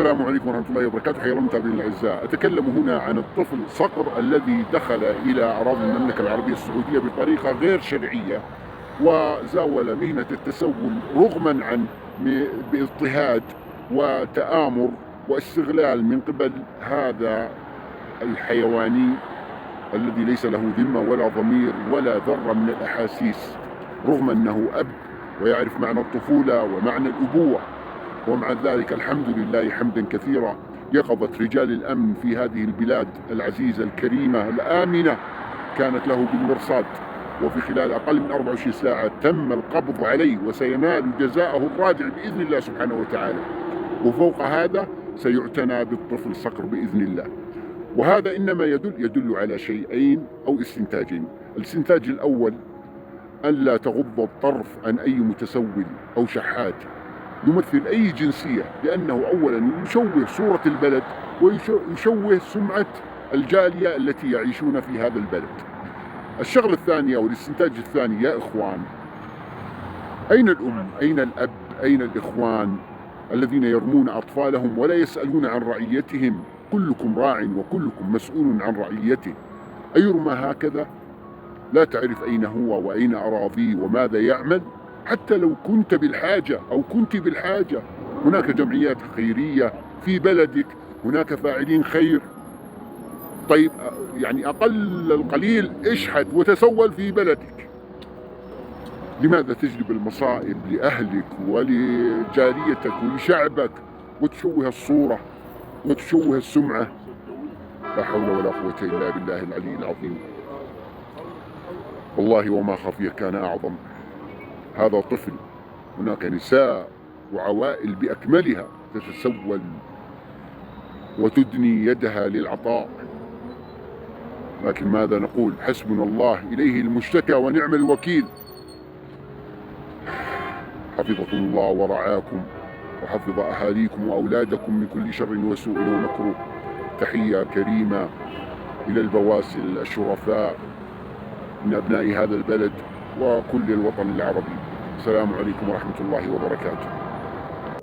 السلام عليكم ورحمة الله وبركاته. حيا الله متابعينا الأعزاء، أتكلم هنا عن الطفل صقر الذي دخل إلى أراضي المملكة العربية السعودية بطريقة غير شرعية وزاول مهنة التسول رغما عن باضطهاد وتآمر واستغلال من قبل هذا الحيواني الذي ليس له ذمة ولا ضمير ولا ذرة من الأحاسيس، رغم أنه أب ويعرف معنى الطفولة ومعنى الأبوة. ومع ذلك الحمد لله حمدا كثيرا يقظت رجال الأمن في هذه البلاد العزيزة الكريمة الآمنة كانت له بالمرصاد، وفي خلال أقل من 24 ساعة تم القبض عليه وسينال جزاءه الرادع بإذن الله سبحانه وتعالى. وفوق هذا سيعتنى بالطفل صقر بإذن الله. وهذا إنما يدل على شيئين أو استنتاجين. الاستنتاج الأول أن لا تغض الطرف عن أي متسول أو شحات يمثل أي جنسية، لأنه أولا يشوه صورة البلد ويشوه سمعة الجالية التي يعيشون في هذا البلد. الشغلة الثانية والاستنتاج الثاني يا إخوان، أين الأم؟ أين الأب؟ أين الإخوان الذين يرمون أطفالهم ولا يسألون عن رعيتهم؟ كلكم راع وكلكم مسؤول عن رعيته. أيرمى هكذا؟ لا تعرف أين هو وأين أراضيه وماذا يعمل؟ حتى لو كنت بالحاجة أو كنت بالحاجة، هناك جمعيات خيرية في بلدك، هناك فاعلين خير. طيب يعني أقل القليل اشحت وتسول في بلدك. لماذا تجلب المصائب لأهلك ولجاريتك ولشعبك وتشوه الصورة وتشوه السمعة؟ لا حول ولا قوة إلا بالله العلي العظيم. والله وما خفي كان أعظم. هذا طفل، هناك نساء وعوائل بأكملها تتسول وتدني يدها للعطاء، لكن ماذا نقول؟ حسبنا الله إليه المشتكى ونعم الوكيل. حفظكم الله ورعاكم وحفظ أهاليكم وأولادكم من كل شر وسوء ومكروه. تحية كريمة إلى البواسل الشرفاء من أبناء هذا البلد وكل الوطن العربي. السلام عليكم ورحمة الله وبركاته.